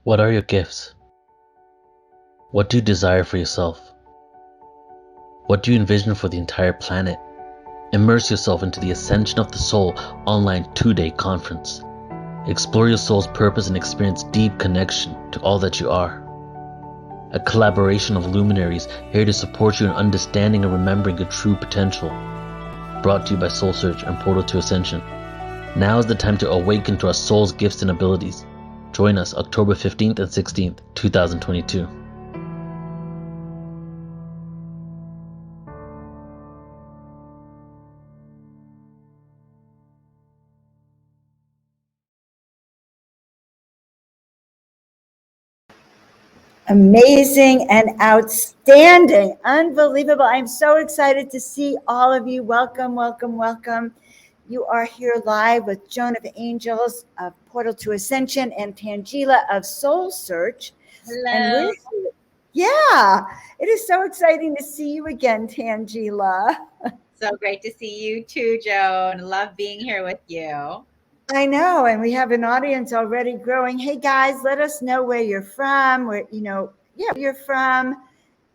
What are your gifts? What do you desire for yourself? What do you envision for the entire planet? Immerse yourself into the Ascension of the Soul online 2-day conference. Explore your soul's purpose and experience deep connection to all that you are. A collaboration of luminaries here to support you in understanding and remembering your true potential. Brought to you by SoulSearch and Portal to Ascension. Now is the time to awaken to our soul's gifts and abilities. Join us October 15th and 16th, 2022. Amazing and outstanding. Unbelievable. I'm so excited to see all of you. Welcome, welcome, welcome. You are here live with Joan of Angels of Portal to Ascension and Tanjila of Soul Search. Hello. And yeah, it is so exciting to see you again, Tanjila. So great to see you too, Joan. Love being here with you. I know, and we have an audience already growing. Hey guys, let us know where you're from, where you're from,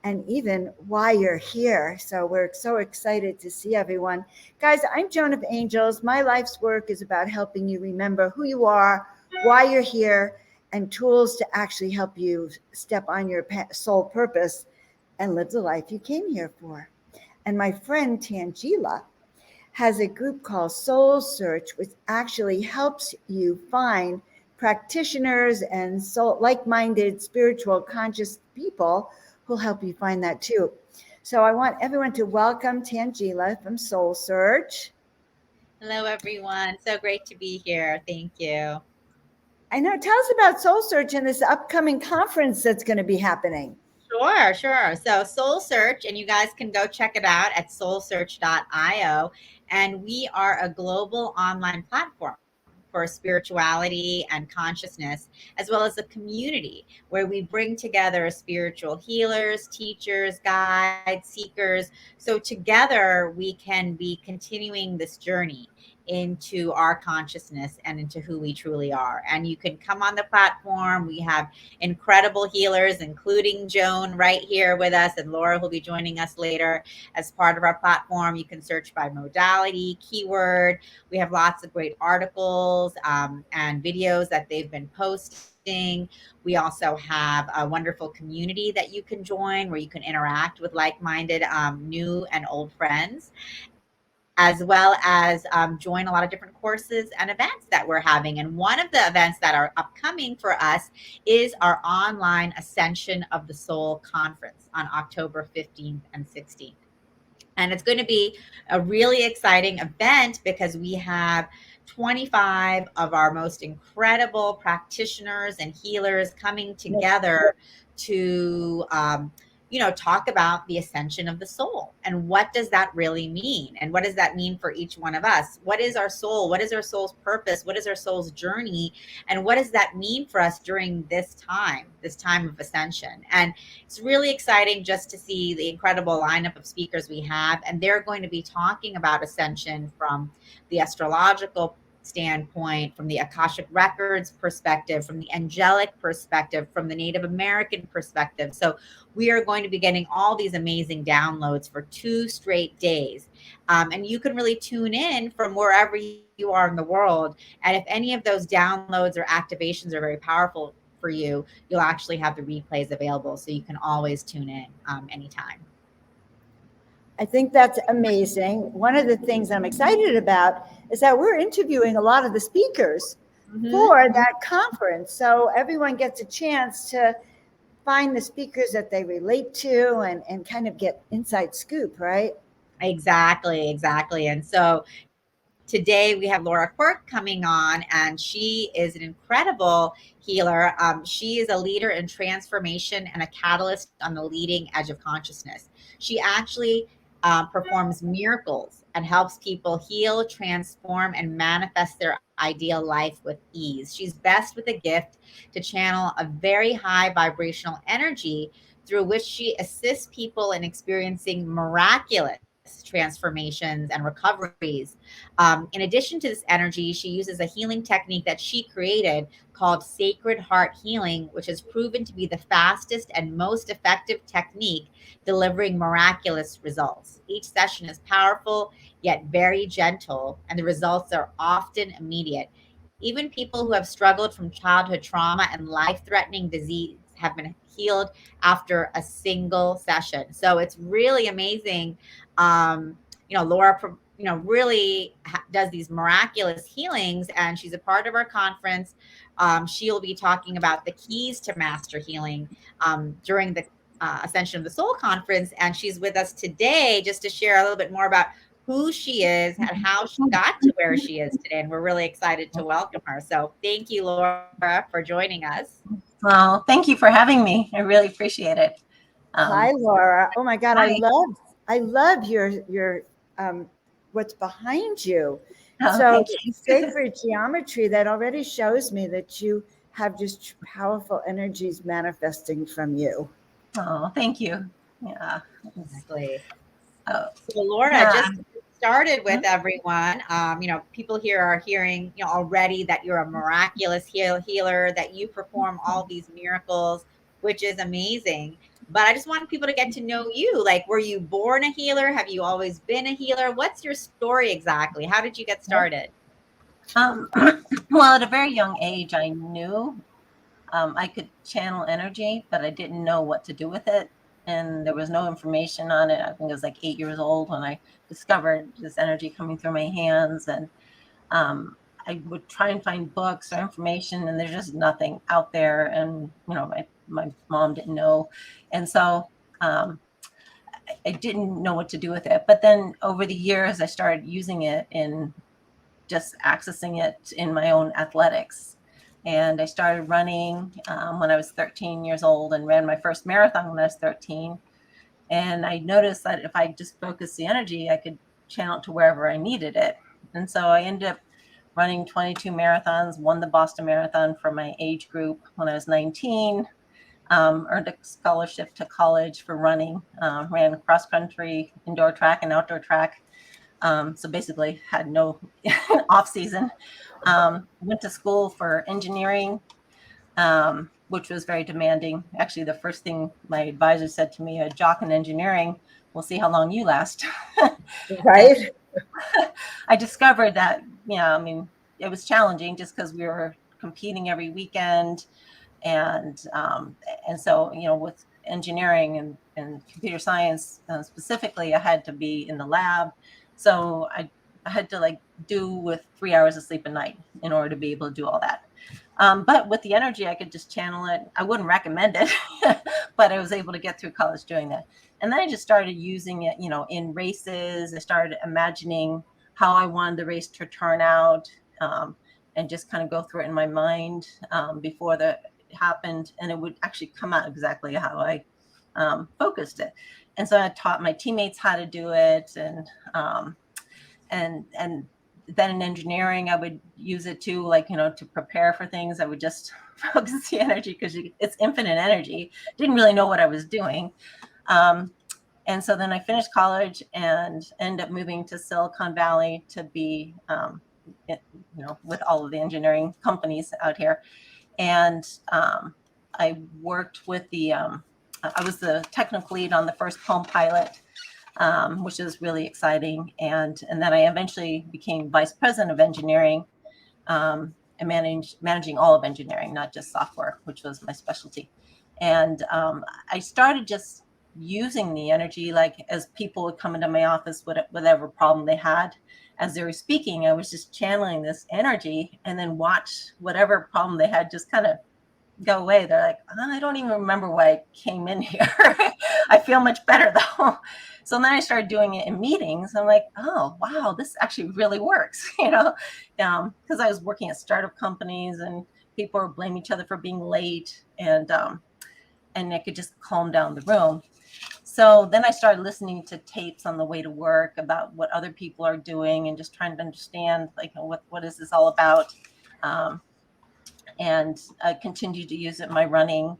and even why you're here. So we're so excited to see everyone. Guys, I'm Joan of Angels. My life's work is about helping you remember who you are, why you're here, and tools to actually help you step on your soul purpose and live the life you came here for. And my friend Tanjila has a group called Soul Search, which actually helps you find practitioners and like-minded spiritual conscious people who'll help you find that too. So I want everyone to welcome Tanjila from Soul Search. Hello, everyone. So great to be here. Thank you. I know. Tell us about Soul Search and this upcoming conference that's going to be happening. Sure. So SoulSearch, and you guys can go check it out at soulsearch.io. And we are a global online platform for spirituality and consciousness, as well as a community where we bring together spiritual healers, teachers, guides, seekers. So together we can be continuing this journey into our consciousness and into who we truly are. And you can come on the platform. We have incredible healers, including Joan right here with us, and Laura will be joining us later as part of our platform. You can search by modality, keyword. We have lots of great articles and videos that they've been posting. We also have a wonderful community that you can join where you can interact with like-minded new and old friends, as well as join a lot of different courses and events that we're having. And one of the events that are upcoming for us is our online Ascension of the Soul conference on October 15th and 16th. And it's going to be a really exciting event because we have 25 of our most incredible practitioners and healers coming together to talk about the ascension of the soul. And what does that really mean? And what does that mean for each one of us? What is our soul? What is our soul's purpose? What is our soul's journey? And what does that mean for us during this time of ascension? And it's really exciting just to see the incredible lineup of speakers we have. And they're going to be talking about ascension from the astrological standpoint, from the Akashic Records perspective, from the angelic perspective, from the Native American perspective. So we are going to be getting all these amazing downloads for 2 straight days. And you can really tune in from wherever you are in the world. And if any of those downloads or activations are very powerful for you, you'll actually have the replays available. So you can always tune in anytime. I think that's amazing. One of the things I'm excited about is that we're interviewing a lot of the speakers for that conference. So everyone gets a chance to find the speakers that they relate to and kind of get inside scoop, right? Exactly. And so today we have Laura Quirke coming on, and she is an incredible healer. She is a leader in transformation and a catalyst on the leading edge of consciousness. She actually performs miracles and helps people heal, transform, and manifest their ideal life with ease. She's best with a gift to channel a very high vibrational energy through which she assists people in experiencing miraculous transformations and recoveries. In addition to this energy, she uses a healing technique that she created called Sacred Heart Healing, which has proven to be the fastest and most effective technique delivering miraculous results. Each session is powerful yet very gentle, and the results are often immediate. Even people who have struggled from childhood trauma and life threatening disease have been healed after a single session. So it's really amazing. Laura, really does these miraculous healings, and she's a part of our conference. She'll be talking about the keys to master healing during the Ascension of the Soul conference. And she's with us today just to share a little bit more about who she is and how she got to where she is today. And we're really excited to welcome her. So thank you, Laura, for joining us. Well, thank you for having me. I really appreciate it. Hi, Laura. Oh my God, hi. I love your what's behind you. Oh, So thank you. sacred geometry, that already shows me that you have just powerful energies manifesting from you. Oh, thank you. Yeah. Exactly. Oh, So Laura, yeah. just started with everyone. People here are hearing, already that you're a miraculous healer, that you perform all these miracles, which is amazing. But I just want people to get to know you. Like, were you born a healer? Have you always been a healer? What's your story exactly? How did you get started? Well, at a very young age, I knew I could channel energy, but I didn't know what to do with it. And there was no information on it. I think I was like 8 years old when I discovered this energy coming through my hands. And I would try and find books or information, and there's just nothing out there. And, my mom didn't know. And so I didn't know what to do with it. But then over the years, I started using it in just accessing it in my own athletics. And I started running when I was 13 years old and ran my first marathon when I was 13. And I noticed that if I just focused the energy, I could channel it to wherever I needed it. And so I ended up running 22 marathons, won the Boston Marathon for my age group when I was 19, earned a scholarship to college for running, ran cross country, indoor track and outdoor track. So basically had no off season. Went to school for engineering, which was very demanding. Actually, the first thing my advisor said to me, a jock in engineering, we'll see how long you last. Right. I discovered that, it was challenging just because we were competing every weekend. And so, with engineering and computer science specifically, I had to be in the lab. So I had to do with 3 hours of sleep a night in order to be able to do all that. But with the energy, I could just channel it. I wouldn't recommend it, but I was able to get through college doing that. And then I just started using it, in races. I started imagining how I wanted the race to turn out, and just kind of go through it in my mind before it happened. And it would actually come out exactly how I focused it. And so I taught my teammates how to do it. And then in engineering, I would use it too, to prepare for things. I would just focus the energy because it's infinite energy. Didn't really know what I was doing. And so then I finished college and ended up moving to Silicon Valley to be, with all of the engineering companies out here. And I worked with I was the technical lead on the first Palm Pilot, which is really exciting. And then I eventually became vice president of engineering, and managing all of engineering, not just software, which was my specialty. And I started just using the energy, as people would come into my office with whatever problem they had. As they were speaking, I was just channeling this energy and then watch whatever problem they had just kind of go away. They're like, I don't even remember why I came in here. I feel much better though. So then I started doing it in meetings. I'm like, oh, wow, this actually really works, because I was working at startup companies and people were blaming each other for being late, and I could just calm down the room. So then I started listening to tapes on the way to work about what other people are doing and just trying to understand, what is this all about? And I continued to use it in my running.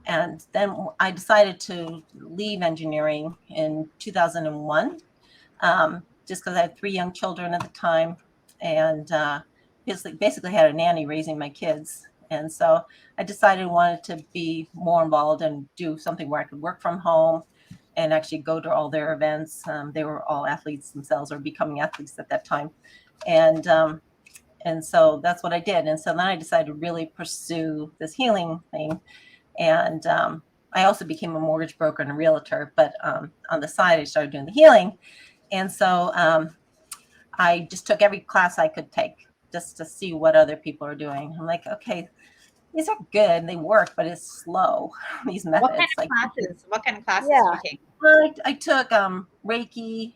And then I decided to leave engineering in 2001, just because I had 3 young children at the time, and basically had a nanny raising my kids. And so I decided I wanted to be more involved and do something where I could work from home and actually go to all their events. They were all athletes themselves, or becoming athletes at that time. And so that's what I did. And so then I decided to really pursue this healing thing. And I also became a mortgage broker and a realtor, but on the side, I started doing the healing. And so I just took every class I could take just to see what other people are doing. I'm like, okay, these are good, they work, but it's slow. These methods. What kind of classes do you take? I took Reiki,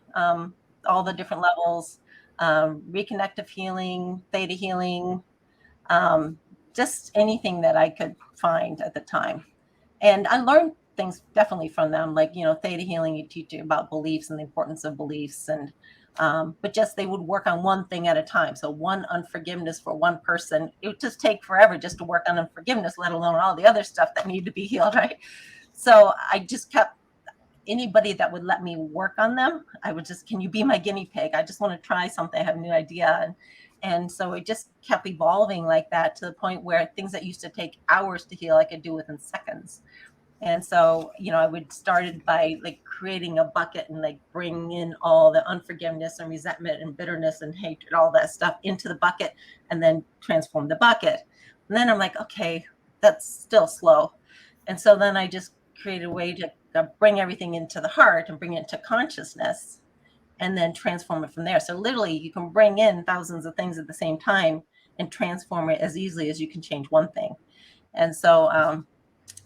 all the different levels, reconnective healing, theta healing, just anything that I could find at the time. And I learned things definitely from them, like, theta healing, you teach you about beliefs and the importance of beliefs. And but just they would work on one thing at a time. So one unforgiveness for one person, it would just take forever just to work on unforgiveness, let alone all the other stuff that needed to be healed, right? So I just kept, anybody that would let me work on them, I would just, can you be my guinea pig? I just want to try something. I have a new idea. And so it just kept evolving like that, to the point where things that used to take hours to heal, I could do within seconds. And so, I would started by like creating a bucket and like bring in all the unforgiveness and resentment and bitterness and hatred, all that stuff into the bucket, and then transform the bucket. And then I'm like, okay, that's still slow. And so then I just created a way to bring everything into the heart and bring it into consciousness, and then transform it from there. So literally you can bring in thousands of things at the same time and transform it as easily as you can change one thing. And so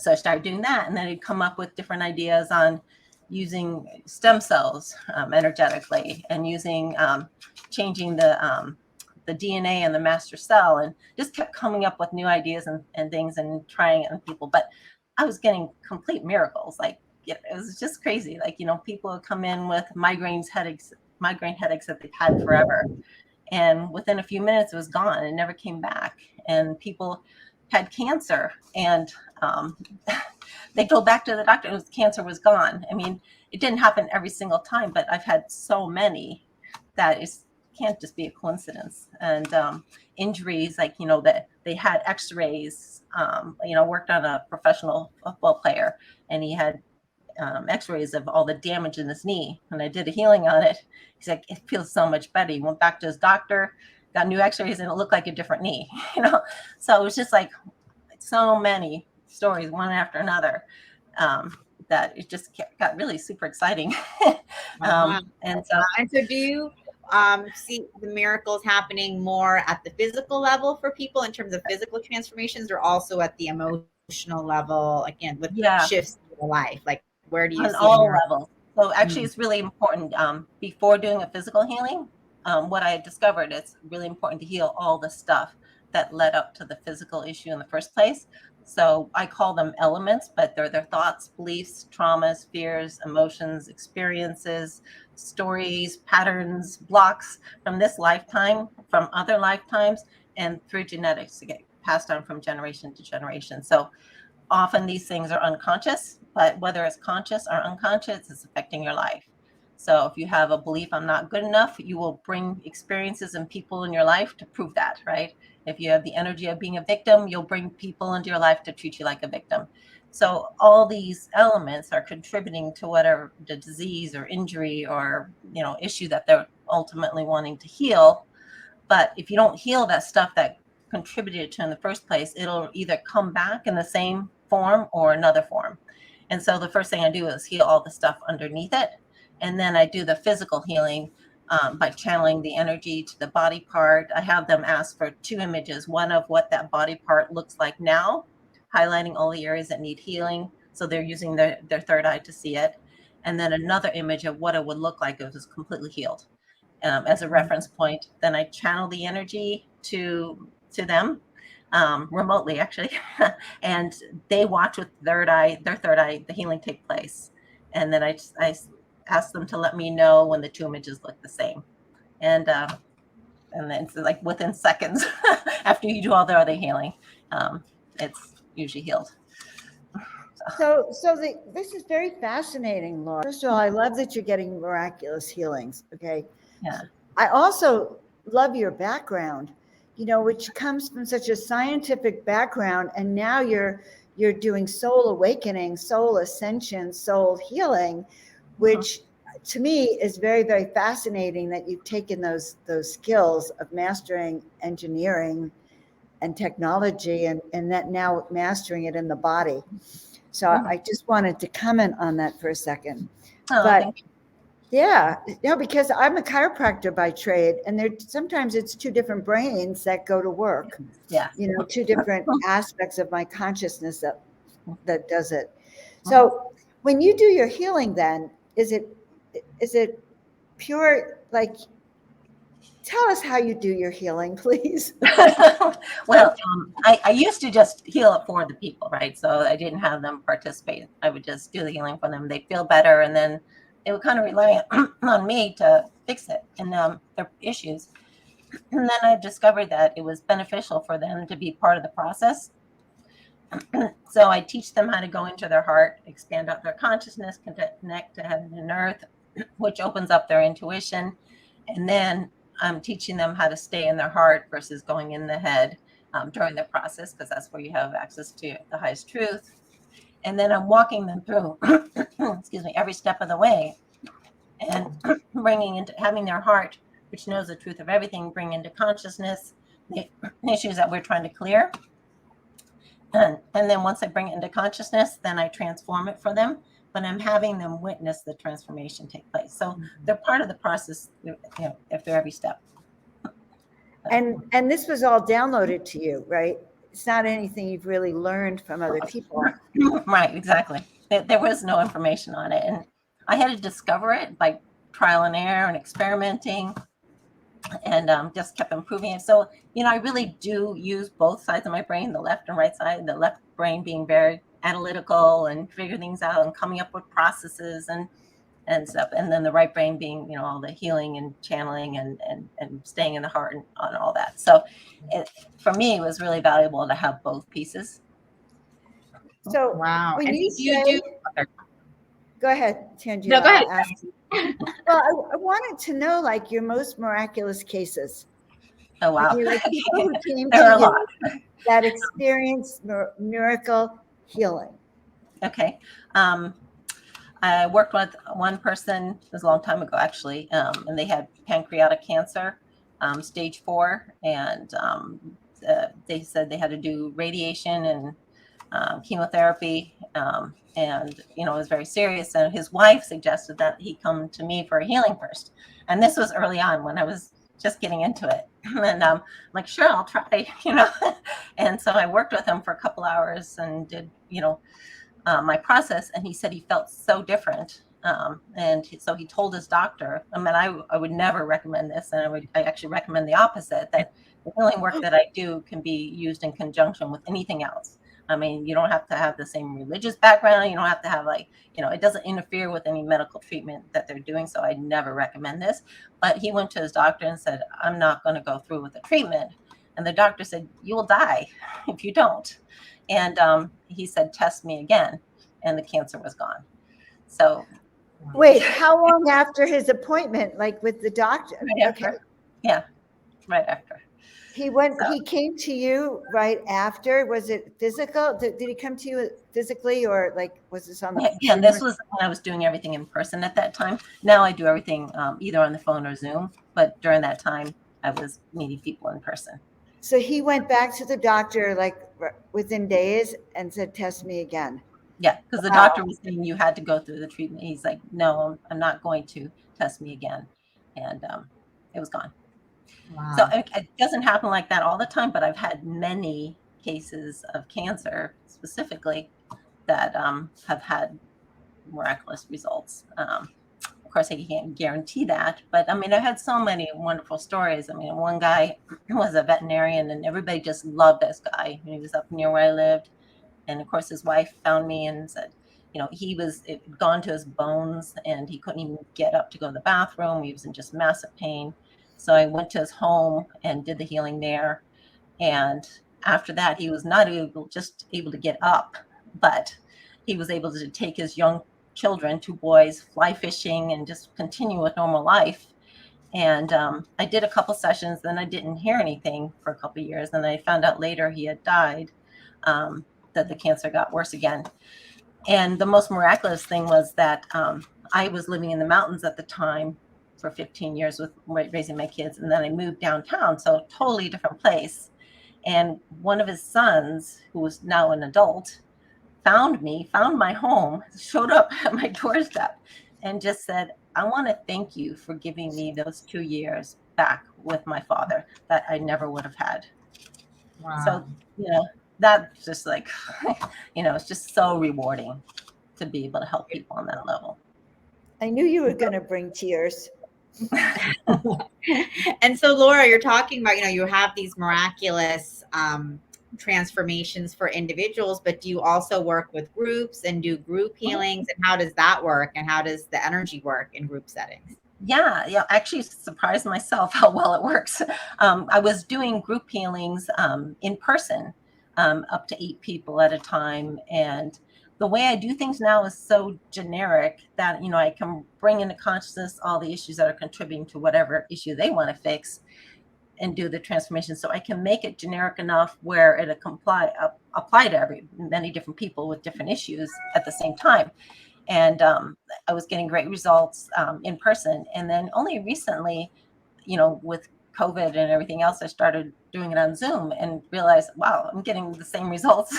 I started doing that, and then I'd come up with different ideas on using stem cells energetically, and using changing the DNA in the master cell, and just kept coming up with new ideas and things, and trying it on people. But I was getting complete miracles. Like, it was just crazy. Like, people would come in with migraine headaches that they've had forever. And within a few minutes, it was gone and never came back. And people had cancer, and they go back to the doctor, and cancer was gone. I mean, it didn't happen every single time, but I've had so many that it can't just be a coincidence. And injuries, like, that they had x-rays, worked on a professional football player, and he had x-rays of all the damage in his knee. And I did a healing on it. He's like, it feels so much better. He went back to his doctor, got new x-rays, and it looked like a different knee, So it was just like so many stories, one after another, that it just got really super exciting. And so do you see the miracles happening more at the physical level for people in terms of physical transformations, or also at the emotional level, again, with shifts in your life? Like, where do you see all levels? So actually, it's really important, before doing a physical healing, what I discovered, it's really important to heal all the stuff that led up to the physical issue in the first place. So I call them elements, but they're their thoughts, beliefs, traumas, fears, emotions, experiences, stories, patterns, blocks from this lifetime, from other lifetimes, and through genetics to get passed on from generation to generation. So often these things are unconscious, but whether it's conscious or unconscious, it's affecting your life. So if you have a belief, I'm not good enough, you will bring experiences and people in your life to prove that, right? If you have the energy of being a victim, you'll bring people into your life to treat you like a victim. So all these elements are contributing to whatever the disease or injury or, issue that they're ultimately wanting to heal. But if you don't heal that stuff that contributed to in the first place, it'll either come back in the same form or another form. And so the first thing I do is heal all the stuff underneath it. And then I do the physical healing by channeling the energy to the body part. I have them ask for 2 images, one of what that body part looks like now, highlighting all the areas that need healing. So they're using their third eye to see it. And then another image of what it would look like if it was completely healed, as a reference point. Then I channel the energy to them remotely, actually, and they watch with their third eye, the healing take place. And then I ask them to let me know when the 2 images look the same, and then it's like within seconds after you do all the other healing, it's usually healed. This is very fascinating, Laura. First of all, I love that you're getting miraculous healings. Okay. Yeah. I also love your background, which comes from such a scientific background, and now you're doing soul awakening, soul ascension, soul healing, which to me is very, very fascinating that you've taken those skills of mastering engineering and technology and that now mastering it in the body. So I just wanted to comment on that for a second. Oh, But thank you. yeah, because I'm a chiropractor by trade, and sometimes it's two different brains that go to work. Yeah. Two different aspects of my consciousness that does it. So when you do your healing, then is it pure? Like, tell us how you do your healing, please. Well, I used to just heal it for the people, right? So I didn't have them participate. I would just do the healing for them. They feel better, and then they would kind of rely on me to fix it and their issues. And then I discovered that it was beneficial for them to be part of the process. So I teach them how to go into their heart, expand out their consciousness, connect to heaven and earth, which opens up their intuition. And then I'm teaching them how to stay in their heart versus going in the head during the process, because that's where you have access to the highest truth. And then I'm walking them through, excuse me, every step of the way, and bringing into having their heart, which knows the truth of everything, bring into consciousness the issues that we're trying to clear. And then once I bring it into consciousness, then I transform it for them. But I'm having them witness the transformation take place. So they're part of the process, after every step. And this was all downloaded to you, right? It's not anything you've really learned from other people. Right, exactly. There was no information on it. And I had to discover it by trial and error and experimenting, and just kept improving it. So, I really do use both sides of my brain, the left and right side, the left brain being very analytical and figure things out and coming up with processes and stuff. And then the right brain being, all the healing and channeling and staying in the heart and on all that. So for me, it was really valuable to have both pieces. So wow. when And you you say, do. Go ahead, Tanjila. No, go ahead. Well, I wanted to know, like, your most miraculous cases. Oh, wow. Like people who came There are to a lot. that experienced miracle healing. Okay. I worked with one person, it was a long time ago, actually, and they had pancreatic cancer, stage 4, and they said they had to do radiation and chemotherapy, and it was very serious. And his wife suggested that he come to me for a healing first, and this was early on when I was just getting into it. And I'm like, sure, I'll try, And so I worked with him for a couple hours and did, my process, and he said he felt so different. And so he told his doctor, I would never recommend this, and I actually recommend the opposite, that the healing work that I do can be used in conjunction with anything else. You don't have to have the same religious background. You don't have to have it doesn't interfere with any medical treatment that they're doing. So I never recommend this. But he went to his doctor and said, I'm not going to go through with the treatment. And the doctor said, you will die if you don't. And he said, test me again. And the cancer was gone. So. Wait, how long after his appointment, like with the doctor? Right after. Okay. Yeah, right after. He came to you right after. Was it physical? Did he come to you physically, or like, was this on the phone? This was when I was doing everything in person at that time. Now I do everything either on the phone or Zoom. But during that time, I was meeting people in person. So he went back to the doctor like within days and said, test me again. Yeah, because the doctor was saying you had to go through the treatment. He's like, no, I'm not going to test me again. And it was gone. Wow. So it doesn't happen like that all the time, but I've had many cases of cancer specifically that have had miraculous results. Of course, I can't guarantee that, but I had so many wonderful stories. One guy was a veterinarian, and everybody just loved this guy. He was up near where I lived. And of course, his wife found me and said, he was gone to his bones and he couldn't even get up to go to the bathroom. He was in just massive pain. So I went to his home and did the healing there. And after that, he was not able to get up, but he was able to take his young children, 2 boys, fly fishing and just continue with normal life. And I did a couple sessions, then I didn't hear anything for a couple of years. And I found out later he had died, that the cancer got worse again. And the most miraculous thing was that I was living in the mountains at the time for 15 years with raising my kids. And then I moved downtown, so totally different place. And one of his sons, who was now an adult, found me, found my home, showed up at my doorstep and just said, I want to thank you for giving me those 2 years back with my father that I never would have had. Wow. So, that's just like, it's just so rewarding to be able to help people on that level. I knew you were going to bring tears. And so, Laura, you're talking about, you have these miraculous transformations for individuals, but do you also work with groups and do group healings? And how does that work? And how does the energy work in group settings? Yeah, actually surprised myself how well it works. I was doing group healings in person, up to 8 people at a time. And the way I do things now is so generic that, I can bring into consciousness all the issues that are contributing to whatever issue they want to fix and do the transformation. So I can make it generic enough where it apply to many different people with different issues at the same time. And I was getting great results in person. And then only recently, with COVID and everything else, I started doing it on Zoom and realized, wow, I'm getting the same results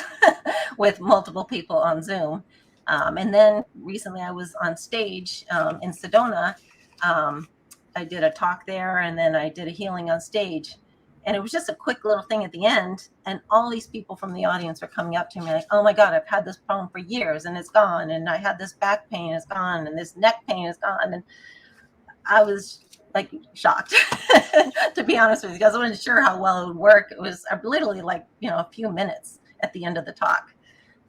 with multiple people on Zoom. And then recently I was on stage in Sedona. I did a talk there, and then I did a healing on stage. And it was just a quick little thing at the end. And all these people from the audience were coming up to me like, oh my God, I've had this problem for years and it's gone. And I had this back pain, it's gone. And this neck pain is gone. And I was like shocked, to be honest with you, because I wasn't sure how well it would work. It was literally like, a few minutes at the end of the talk.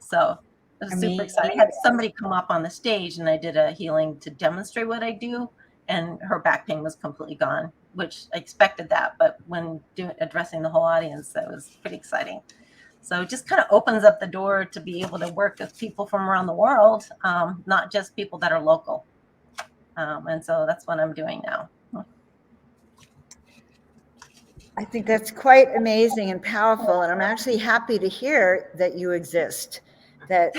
So it was super exciting. I had somebody come up on the stage and I did a healing to demonstrate what I do. And her back pain was completely gone, which I expected that. But when addressing the whole audience, that was pretty exciting. So it just kind of opens up the door to be able to work with people from around the world, not just people that are local. And so that's what I'm doing now. I think that's quite amazing and powerful. And I'm actually happy to hear that you exist. That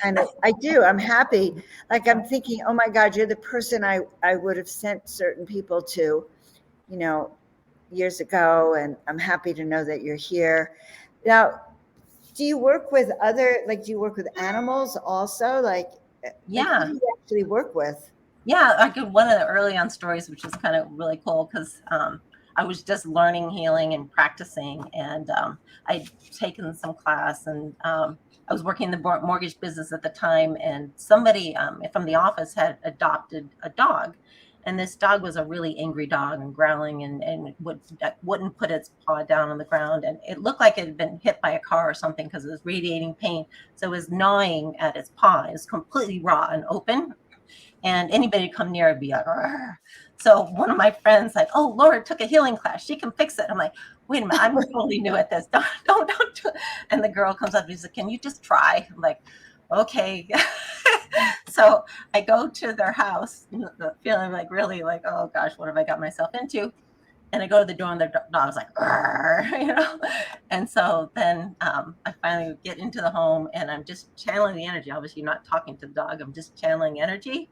kind of, I do. I'm happy. Like I'm thinking, oh my God, you're the person I would have sent certain people to, years ago. And I'm happy to know that you're here. Now, do you work with do you work with animals also? Yeah. Who do you actually work with? Yeah, one of the early on stories, which was kind of really cool because I was just learning healing and practicing, and I'd taken some class, and I was working in the mortgage business at the time, and somebody from the office had adopted a dog, and this dog was a really angry dog and growling and wouldn't put its paw down on the ground, and it looked like it had been hit by a car or something because it was radiating pain. So it was gnawing at its paw. It was completely raw and open. And anybody would come near would be like, argh. So one of my friends like, oh, Laura took a healing class. She can fix it. I'm like, wait a minute, I'm totally new at this. Don't do it. And the girl comes up and she's like, can you just try? I'm like, okay. So I go to their house, feeling like really like, oh gosh, what have I got myself into? And I go to the door and the dog's like, And so then I finally get into the home and I'm just channeling the energy. Obviously not talking to the dog. I'm just channeling energy.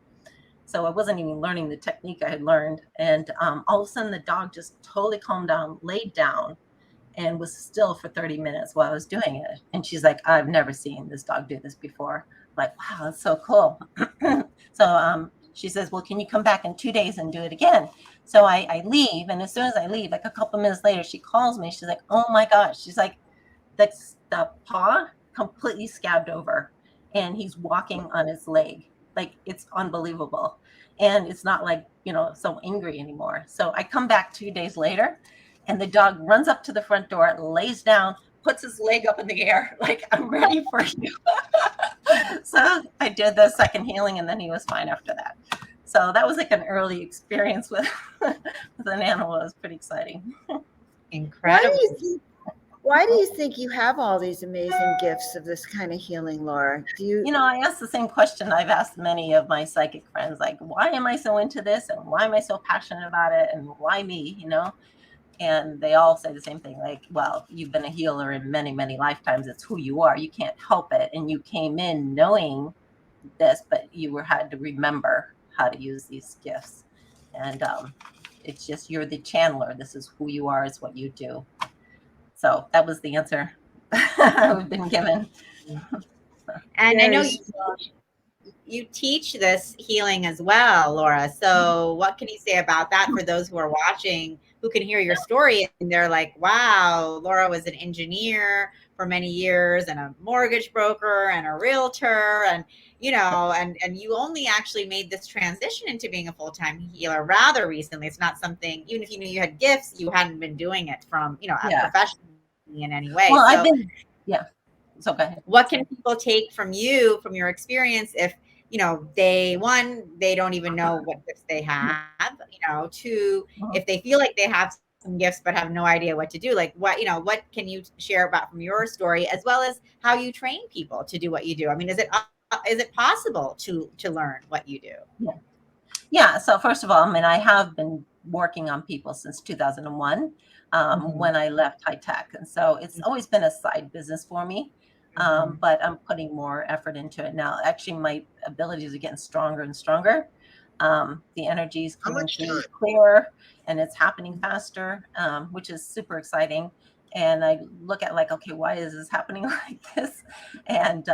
So I wasn't even learning the technique I had learned. And all of a sudden the dog just totally calmed down, laid down, and was still for 30 minutes while I was doing it. And she's like, I've never seen this dog do this before. I'm like, wow, that's so cool. So she says, well, can you come back in 2 days and do it again? So I leave. And as soon as I leave, like a couple minutes later, she calls me. She's like, oh my gosh. She's like, the paw completely scabbed over and he's walking on his leg. Like, it's unbelievable. And it's not like, so angry anymore. So I come back 2 days later and the dog runs up to the front door, lays down, puts his leg up in the air. Like, I'm ready for you. So I did the second healing and then he was fine after that. So that was like an early experience with an animal. It was pretty exciting. Incredible. Why do you think you have all these amazing gifts of this kind of healing, Laura? Do you? You know, I asked the same question I've asked many of my psychic friends, like, why am I so into this? And why am I so passionate about it? And why me, you know? And they all say the same thing, like, well, you've been a healer in many, many lifetimes. It's who you are. You can't help it. And you came in knowing this, but you had to remember how to use these gifts. And it's just, you're the channeler. This is who you are. It's what you do. So that was the answer I've been given. And I know you teach this healing as well, Laura. So what can you say about that for those who are watching, who can hear your story and they're like, wow, Laura was an engineer for many years and a mortgage broker and a realtor, and you know, and you only actually made this transition into being a full-time healer rather recently. It's not something, even if you knew you had gifts, you hadn't been doing it from, you know, professionally in any way. Well, so I've been, so go ahead. What can people take from you, from your experience, if, you know, they don't even know what gifts they have, you know, two, if they feel like they have some gifts but have no idea what to do, like what, you know, what can you share about from your story, as well as how you train people to do what you do? I mean, is it possible to learn what you do? Yeah. So first of all, I mean, I have been working on people since 2001 when I left high tech. And so it's always been a side business for me. But I'm putting more effort into it now. Actually, my abilities are getting stronger and stronger. The energy is coming through clearer and it's happening faster, which is super exciting. And I look at like, okay, why is this happening like this? And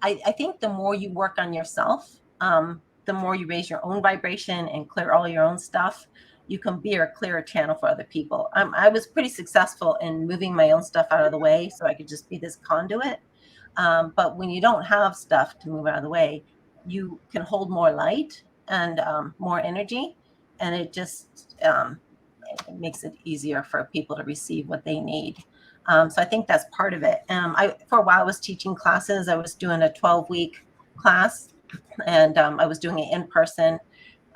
I think the more you work on yourself, the more you raise your own vibration and clear all your own stuff, you can be a clearer channel for other people. I was pretty successful in moving my own stuff out of the way so I could just be this conduit. But when you don't have stuff to move out of the way, you can hold more light and more energy. And it just it makes it easier for people to receive what they need. So I think that's part of it. For a while, I was teaching classes. I was doing a 12-week class, and I was doing it in person.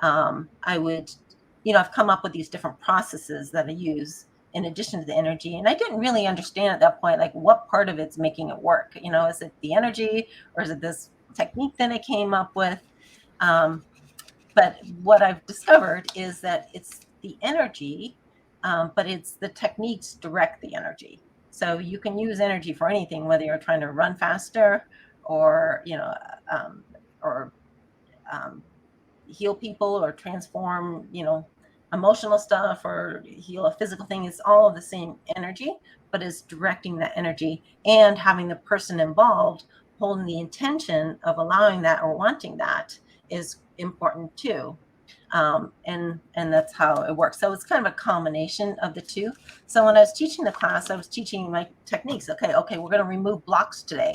I would, you know, I've come up with these different processes that I use in addition to the energy. And I didn't really understand at that point, like what part of it's making it work. You know, is it the energy or is it this technique that I came up with? But what I've discovered is that it's the energy, but it's the techniques direct the energy. So you can use energy for anything, whether you're trying to run faster or, you know, or heal people or transform, you know, emotional stuff or heal a physical thing. It's all of the same energy, but it's directing that energy and having the person involved holding the intention of allowing that or wanting that is important too. And that's how it works. So it's kind of a combination of the two. So when I was teaching the class, I was teaching my techniques. Okay, we're going to remove blocks today.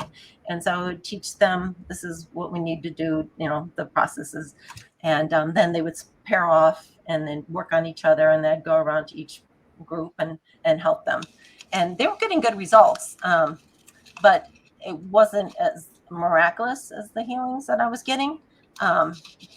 And so I would teach them, this is what we need to do, you know, the processes. And then they would pair off and then work on each other, and they'd go around to each group and help them. And they were getting good results, but it wasn't as miraculous as the healings that I was getting.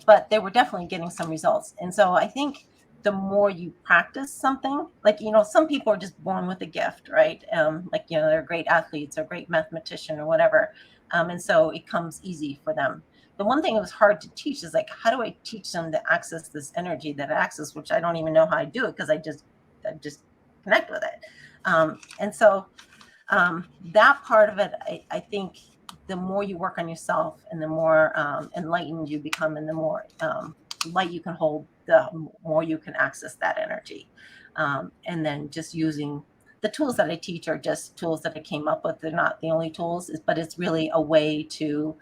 But they were definitely getting some results. And so I think the more you practice something, like, you know, some people are just born with a gift, right? Like, you know, they're great athletes or great mathematician or whatever. And so it comes easy for them. The one thing that was hard to teach is like, how do I teach them to access this energy that I access, which I don't even know how I do it because I just connect with it. And so that part of it, I think the more you work on yourself and the more enlightened you become and the more light you can hold, the more you can access that energy. And then just using the tools that I teach are just tools that I came up with. They're not the only tools, but it's really a way to,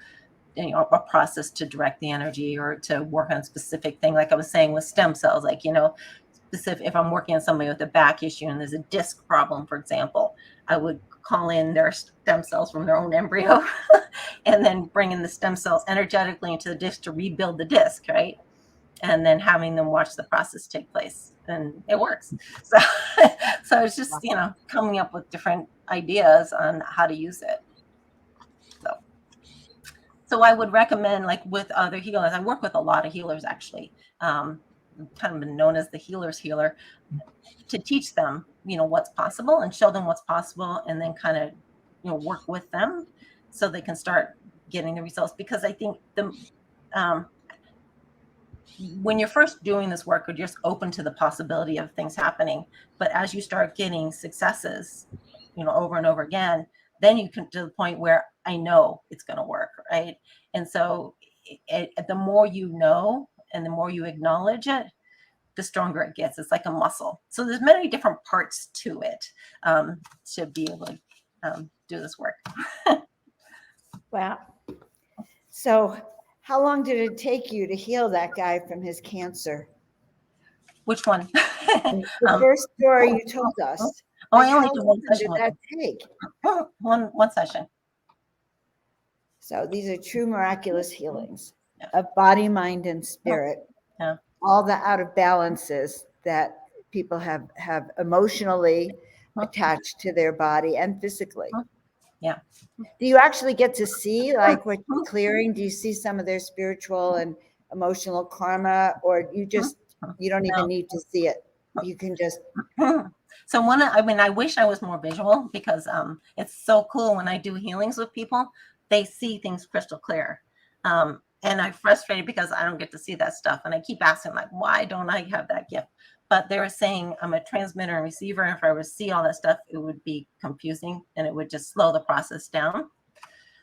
you know, a process to direct the energy or to work on a specific thing. Like I was saying with stem cells, like, you know, specific, if I'm working on somebody with a back issue and there's a disc problem, for example, I would call in their stem cells from their own embryo and then bring in the stem cells energetically into the disc to rebuild the disc, right? And then having them watch the process take place, and it works. So, so it's just, you know, coming up with different ideas on how to use it. So I would recommend, like with other healers, I work with a lot of healers actually, kind of been known as the healer's healer, to teach them what's possible and show them what's possible, and then kind of, work with them so they can start getting the results. Because I think when you're first doing this work, you're just open to the possibility of things happening. But as you start getting successes, over and over again, then you can to the point where I know it's going to work, right? And so the more you know and the more you acknowledge it, the stronger it gets. It's like a muscle. So there's many different parts to it to be able to do this work. Wow. So how long did it take you to heal that guy from his cancer? Which one? The first story you told us. I only how did long one did session with that him. take? One session. So these are true miraculous healings of body, mind, and spirit. Yeah. All the out of balances that people have emotionally attached to their body and physically. Yeah. Do you actually get to see like what you're clearing? Do you see some of their spiritual and emotional karma, or you don't even need to see it? You can just. So I wish I was more visual, because it's so cool when I do healings with people, they see things crystal clear. And I'm frustrated because I don't get to see that stuff. And I keep asking, like, why don't I have that gift? But they were saying I'm a transmitter and receiver. And if I were to see all that stuff, it would be confusing and it would just slow the process down.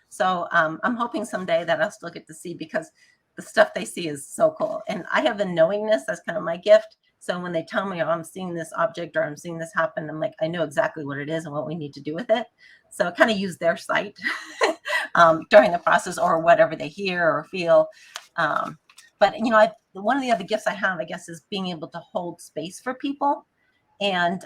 So I'm hoping someday that I'll still get to see, because the stuff they see is so cool. And I have a knowingness. That's kind of my gift. So when they tell me, oh, I'm seeing this object or I'm seeing this happen, I'm like, I know exactly what it is and what we need to do with it. So I kind of use their sight during the process, or whatever they hear or feel. But, one of the other gifts I have, I guess, is being able to hold space for people. And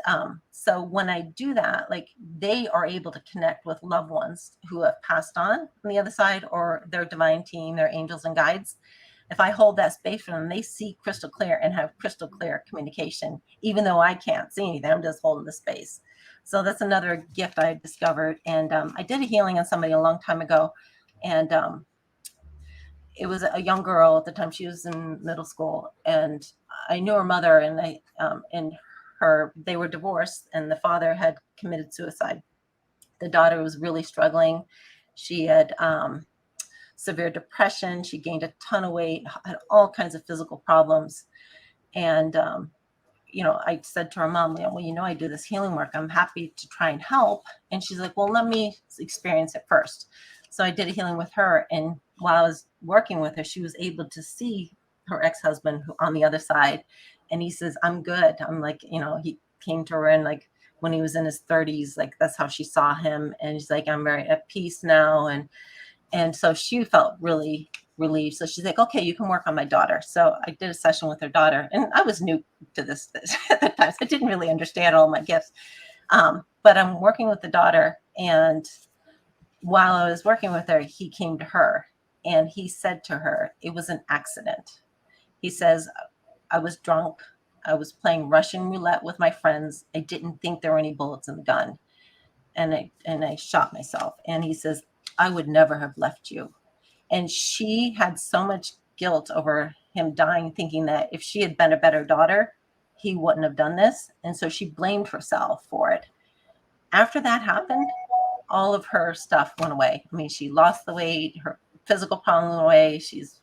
so when I do that, like, they are able to connect with loved ones who have passed on the other side, or their divine team, their angels and guides. If I hold that space for them, they see crystal clear and have crystal clear communication, even though I can't see anything. I'm just holding the space. So that's another gift I discovered. And I did a healing on somebody a long time ago. And it was a young girl at the time. She was in middle school. And I knew her mother, and they were divorced, and the father had committed suicide. The daughter was really struggling. She had severe depression. She gained a ton of weight, had all kinds of physical problems. And, I said to her mom, well, I do this healing work. I'm happy to try and help. And she's like, well, let me experience it first. So I did a healing with her. And while I was working with her, she was able to see her ex-husband on the other side. And he says, I'm good. I'm like, he came to her, and like when he was in his 30s, like that's how she saw him. And he's like, I'm very at peace now. And so she felt really relieved. So she's like, okay, you can work on my daughter. So I did a session with her daughter, and I was new to this at the time, so I didn't really understand all my gifts. But I'm working with the daughter, and while I was working with her, he came to her and he said to her, it was an accident. He says, I was drunk. I was playing Russian roulette with my friends. I didn't think there were any bullets in the gun. And I shot myself. And he says, I would never have left you. And she had so much guilt over him dying, thinking that if she had been a better daughter, he wouldn't have done this. And so she blamed herself for it. After that happened, all of her stuff went away. I mean, she lost the weight, her physical problem went away. She's,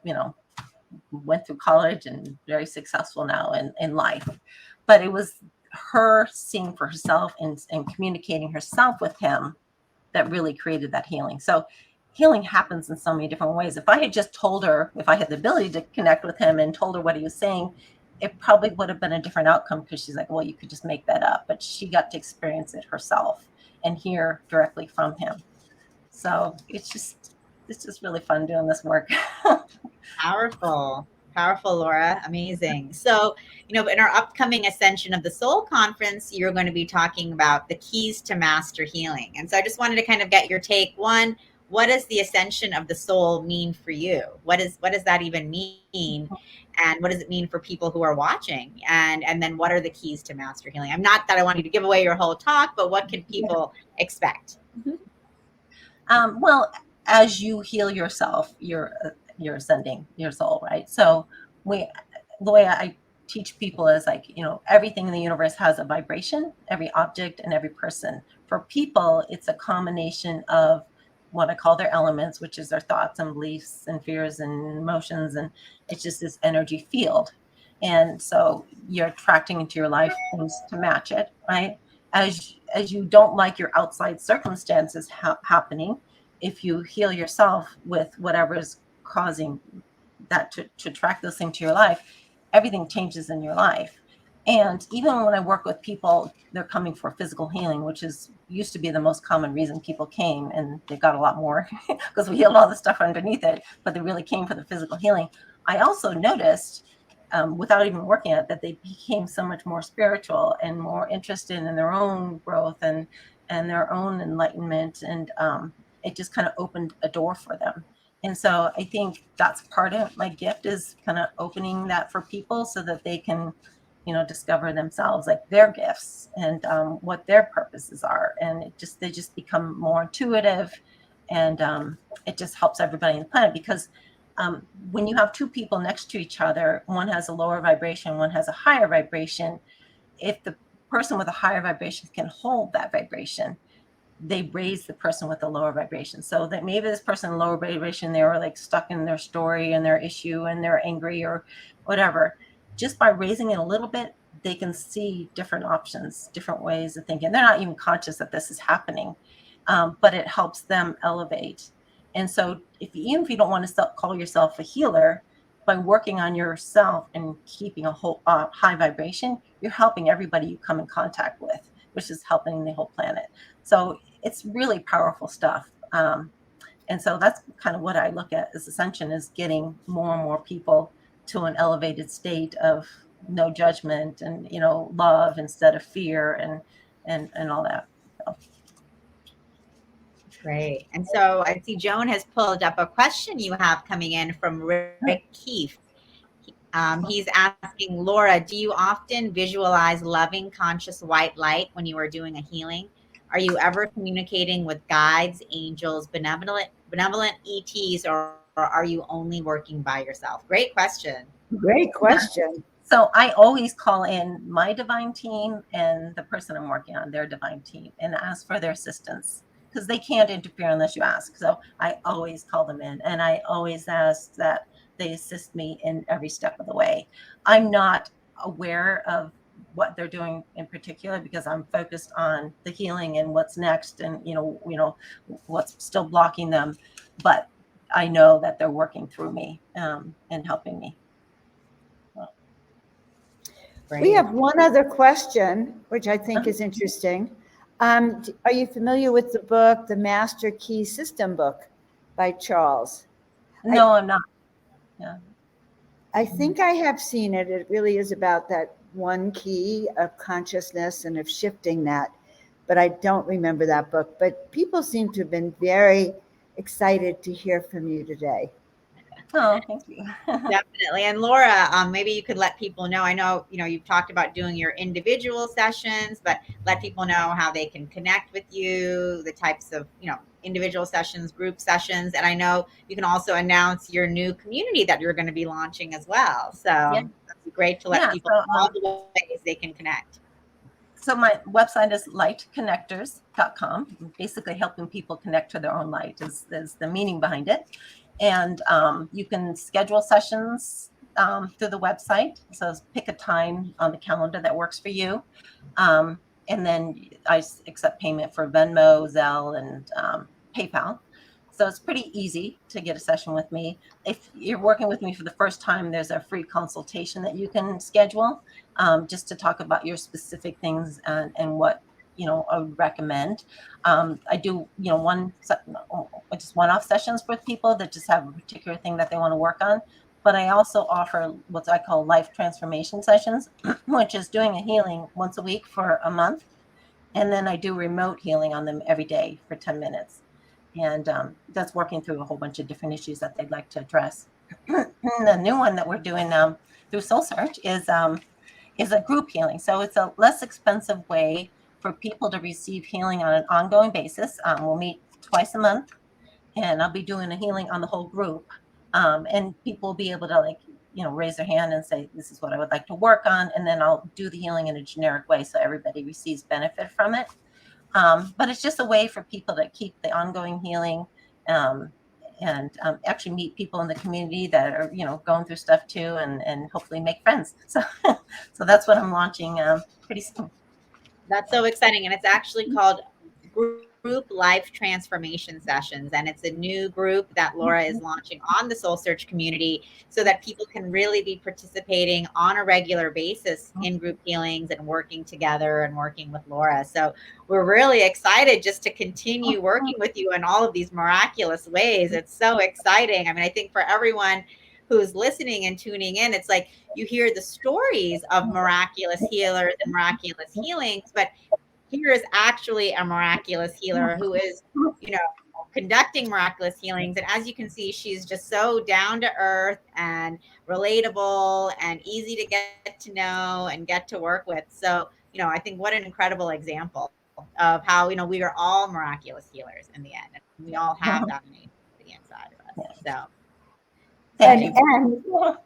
went through college and very successful now in life. But it was her seeing for herself and communicating herself with him that really created that healing. So healing happens in so many different ways. If I had just told her, if I had the ability to connect with him and told her what he was saying, it probably would have been a different outcome, because she's like, well, you could just make that up. But she got to experience it herself and hear directly from him. So it's just really fun doing this work. Powerful, Laura. Amazing. So, in our upcoming Ascension of the Soul conference, you're going to be talking about the keys to master healing. And so I just wanted to kind of get your take. One, what does the Ascension of the Soul mean for you? What does that even mean? And what does it mean for people who are watching? And then what are the keys to master healing? I'm not that I want you to give away your whole talk, but what can people expect? Well, as you heal yourself, you're ascending your soul, right? So the way I teach people is like, everything in the universe has a vibration, every object and every person. For people, it's a combination of what I call their elements, which is their thoughts and beliefs and fears and emotions. And it's just this energy field. And so you're attracting into your life things to match it, right? As you don't like your outside circumstances happening, if you heal yourself with whatever is causing that to attract those things to your life, everything changes in your life. And even when I work with people, they're coming for physical healing, which is used to be the most common reason people came, and they got a lot more because we healed all the stuff underneath it, but they really came for the physical healing. I also noticed, without even working at it, that they became so much more spiritual and more interested in their own growth and their own enlightenment. And it just kind of opened a door for them. And so I think that's part of my gift, is kind of opening that for people so that they can, discover themselves, like their gifts and what their purposes are. And they just become more intuitive, and it just helps everybody on the planet, because when you have two people next to each other, one has a lower vibration, one has a higher vibration. If the person with a higher vibration can hold that vibration, they raise the person with the lower vibration. So that maybe this person in lower vibration, they were like stuck in their story and their issue and they're angry or whatever. Just by raising it a little bit, they can see different options, different ways of thinking. They're not even conscious that this is happening, but it helps them elevate. And so even if you don't want to call yourself a healer, by working on yourself and keeping a whole high vibration, you're helping everybody you come in contact with, which is helping the whole planet. So it's really powerful stuff. And so that's kind of what I look at as Ascension, is getting more and more people to an elevated state of no judgment and, love instead of fear and all that. So. Great. And so I see Joan has pulled up a question you have coming in from Rick Keefe. He's asking, Laura, do you often visualize loving, conscious white light when you are doing a healing? Are you ever communicating with guides, angels, benevolent ETs, or are you only working by yourself? Great question. Great question. So I always call in my divine team and the person I'm working on, their divine team, and ask for their assistance, because they can't interfere unless you ask. So I always call them in, and I always ask that they assist me in every step of the way. I'm not aware of what they're doing in particular, because I'm focused on the healing and what's next, and what's still blocking them. But I know that they're working through me and helping me. We have one other question, which I think is interesting. Are you familiar with the book, The Master Key System book by Charles? No, I'm not. Yeah. I think I have seen it. It really is about that one key of consciousness and of shifting that. But I don't remember that book. But people seem to have been very excited to hear from you today. Oh, thank you. Definitely. And Laura, maybe you could let people know, I know, you've talked about doing your individual sessions, but let people know how they can connect with you, the types of, individual sessions, group sessions. And I know you can also announce your new community that you're going to be launching as well. So that'd be great to let people know all the ways they can connect. So my website is lightconnectors.com. Basically helping people connect to their own light is the meaning behind it. And you can schedule sessions through the website. So pick a time on the calendar that works for you. And then I accept payment for Venmo, Zelle, and PayPal. So it's pretty easy to get a session with me. If you're working with me for the first time, there's a free consultation that you can schedule just to talk about your specific things and what I would recommend. I do just one-off sessions with people that just have a particular thing that they want to work on. But I also offer what I call life transformation sessions, which is doing a healing once a week for a month. And then I do remote healing on them every day for 10 minutes. And that's working through a whole bunch of different issues that they'd like to address. The new one that we're doing through SoulSearch is a group healing. So it's a less expensive way for people to receive healing on an ongoing basis. We'll meet twice a month, and I'll be doing a healing on the whole group. And people will be able to raise their hand and say, this is what I would like to work on. And then I'll do the healing in a generic way so everybody receives benefit from it. But it's just a way for people to keep the ongoing healing, and actually meet people in the community that are, going through stuff too, and hopefully make friends. So, so that's what I'm launching pretty soon. That's so exciting. And it's actually called Group Life Transformation Sessions. And it's a new group that Laura is launching on the Soul Search community so that people can really be participating on a regular basis in group healings and working together and working with Laura. So we're really excited just to continue working with you in all of these miraculous ways. It's so exciting. I mean, I think for everyone who's listening and tuning in, it's like you hear the stories of miraculous healers and miraculous healings, but here is actually a miraculous healer who is, conducting miraculous healings. And as you can see, she's just so down to earth and relatable and easy to get to know and get to work with. So, I think what an incredible example of how, we are all miraculous healers in the end. And we all have that innate inside of us. So.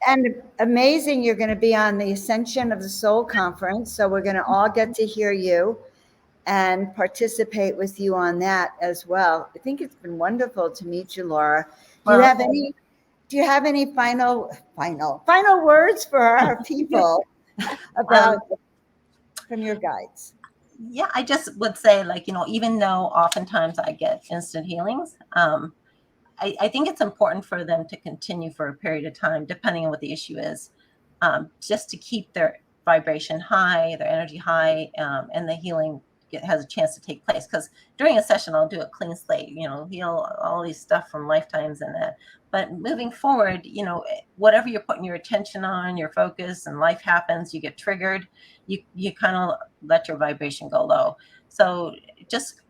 And amazing, you're going to be on the Ascension of the Soul conference. So we're going to all get to hear you and participate with you on that as well. I think it's been wonderful to meet you, Laura. Do you have any final words for our people about from your guides? Yeah, I just would say, even though oftentimes I get instant healings, I think it's important for them to continue for a period of time, depending on what the issue is, just to keep their vibration high, their energy high, and the healing has a chance to take place. Because during a session, I'll do a clean slate, heal all these stuff from lifetimes and that. But moving forward, whatever you're putting your attention on, your focus, and life happens, you get triggered, you kind of let your vibration go low. So just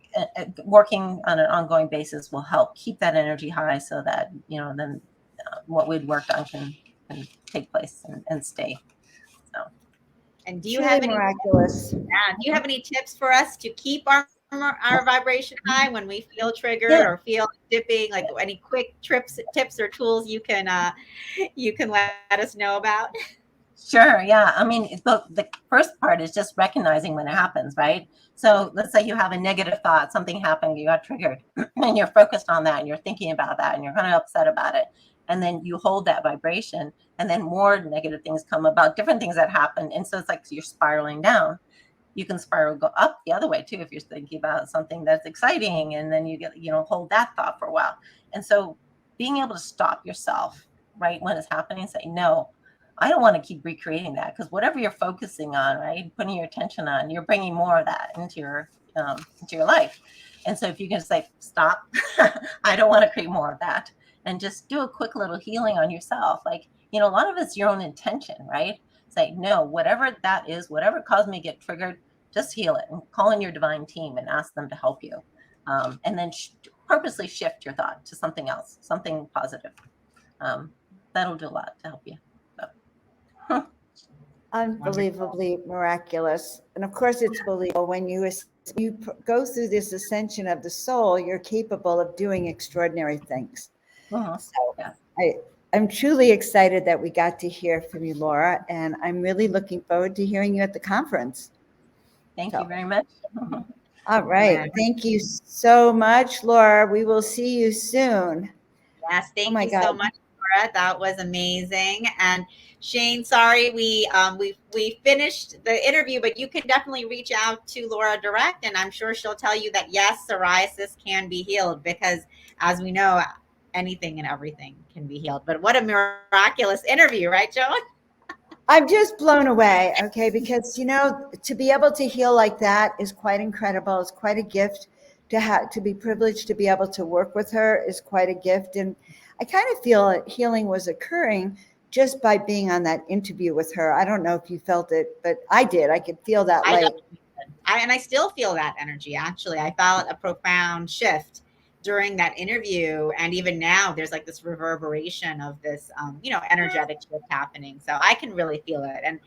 working on an ongoing basis will help keep that energy high so that, then what we'd worked on can take place and stay. So. And do you have any miraculous? Do you have any tips for us to keep our vibration high when we feel triggered or feel dipping? Like any quick tips or tools you can let us know about? Sure. Yeah. I mean, the first part is just recognizing when it happens, right? So let's say you have a negative thought, something happened, you got triggered, and you're focused on that, and you're thinking about that, and you're kind of upset about it. And then you hold that vibration, and then more negative things come about, different things that happen. And so it's like you're spiraling down. You can go up the other way too if you're thinking about something that's exciting, and then you get, hold that thought for a while. And so being able to stop yourself right when it's happening and say, no, I don't want to keep recreating that, because whatever you're focusing on, right, putting your attention on, you're bringing more of that into your life. And so if you can say, stop, I don't want to create more of that, and just do a quick little healing on yourself. Like, a lot of it's your own intention, right? Say, no, whatever that is, whatever caused me to get triggered, just heal it and call in your divine team and ask them to help you. And then purposely shift your thought to something else, something positive. That'll do a lot to help you. Unbelievably miraculous. And of course, it's believable when you go through this ascension of the soul, you're capable of doing extraordinary things. So I'm truly excited that we got to hear from you, Laura, and I'm really looking forward to hearing you at the conference. Thank you very much. All right. Thank you so much, Laura. We will see you soon. Yes, thank you so much, Laura. That was amazing. And Shane, sorry, we finished the interview, but you can definitely reach out to Laura direct, and I'm sure she'll tell you that yes, psoriasis can be healed, because as we know, anything and everything can be healed. But what a miraculous interview, right, Joan? I'm just blown away, okay, because, to be able to heal like that is quite incredible. It's quite a gift. To be privileged to be able to work with her is quite a gift. And I kind of feel that healing was occurring just by being on that interview with her. I don't know if you felt it, but I did. I could feel that light. And I still feel that energy, actually. I felt a profound shift during that interview, and even now there's like this reverberation of this energetic shift happening. So I can really feel it. And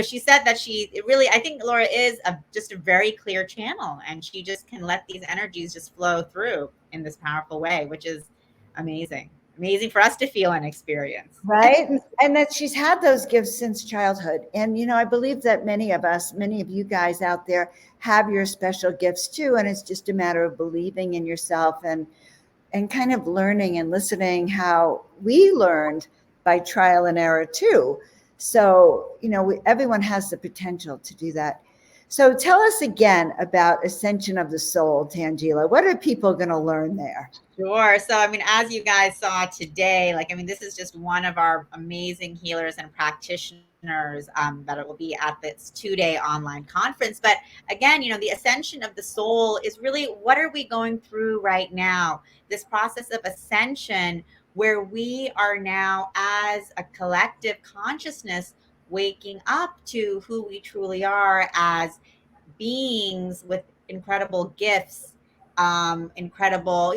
she said that I think Laura is just a very clear channel, and she just can let these energies just flow through in this powerful way, which is amazing. amazing for us to feel and experience. Right. And that she's had those gifts since childhood. And, I believe that many of us, many of you guys out there have your special gifts too. And it's just a matter of believing in yourself and kind of learning and listening how we learned by trial and error too. So, everyone has the potential to do that. So tell us again about Ascension of the Soul, Tanjila. What are people going to learn there? Sure. So, as you guys saw today, this is just one of our amazing healers and practitioners that it will be at this 2-day online conference. But again, the ascension of the soul is really, what are we going through right now? This process of ascension, where we are now as a collective consciousness waking up to who we truly are as beings with incredible gifts, incredible,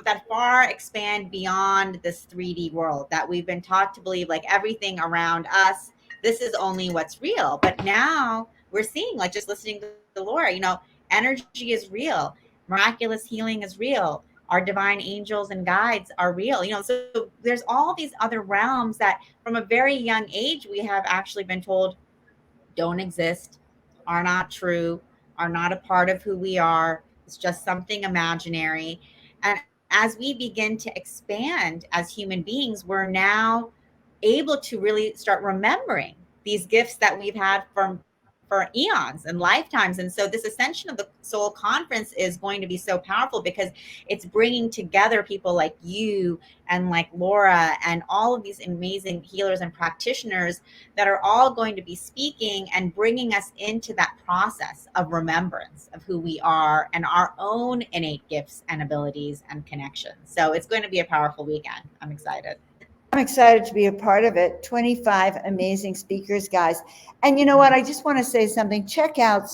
that far expand beyond this 3D world that we've been taught to believe, like everything around us, this is only what's real. But now we're seeing, like just listening to Laura, energy is real, miraculous healing is real, our divine angels and guides are real. So there's all these other realms that from a very young age we have actually been told don't exist, are not true, are not a part of who we are. It's just something imaginary. And as we begin to expand as human beings, we're now able to really start remembering these gifts that we've had for eons and lifetimes. And so this Ascension of the Soul conference is going to be so powerful because it's bringing together people like you and like Laura and all of these amazing healers and practitioners that are all going to be speaking and bringing us into that process of remembrance of who we are and our own innate gifts and abilities and connections. So it's going to be a powerful weekend. I'm excited. I'm excited to be a part of it. 25 amazing speakers, guys. And you know what? I just want to say something. Check out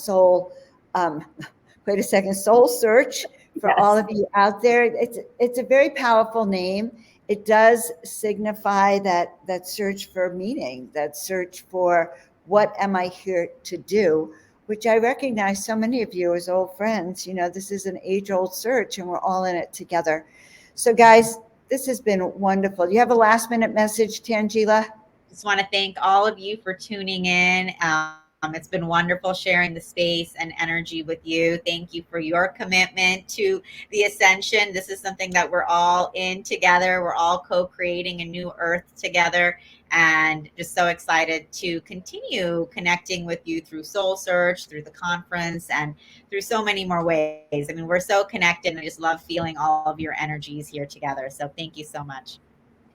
wait a second, Soul Search for all of you out there. It's a very powerful name. It does signify that search for meaning, that search for what am I here to do, which I recognize so many of you as old friends. This is an age-old search and we're all in it together. So guys, this has been wonderful. You have a last minute message, Tanjila? Just want to thank all of you for tuning in. It's been wonderful sharing the space and energy with you. Thank you for your commitment to the ascension. This is something that we're all in together. We're all co-creating a new earth together, and just so excited to continue connecting with you through Soul Search, through the conference, and through so many more ways. We're so connected, and I just love feeling all of your energies here together. So thank you so much.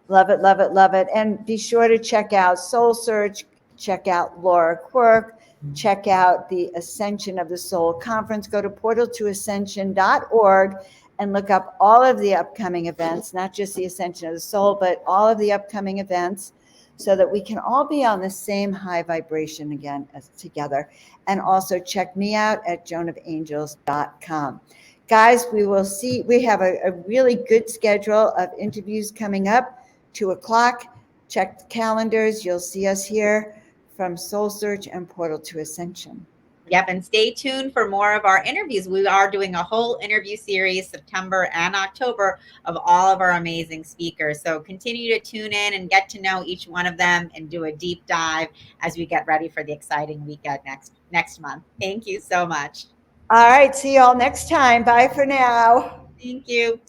Love it, love it, love it. And be sure to check out Soul Search, check out Laura Quirke, check out the Ascension of the Soul conference. Go to portaltoascension.org and look up all of the upcoming events, not just the Ascension of the Soul, but all of the upcoming events, so that we can all be on the same high vibration again as together. And also check me out at joanofangels.com. Guys, we have a really good schedule of interviews coming up. 2:00. Check the calendars. You'll see us here from Soul Search and Portal to Ascension. Yep. And stay tuned for more of our interviews. We are doing a whole interview series, September and October, of all of our amazing speakers. So continue to tune in and get to know each one of them and do a deep dive as we get ready for the exciting weekend next month. Thank you so much. All right. See you all next time. Bye for now. Thank you.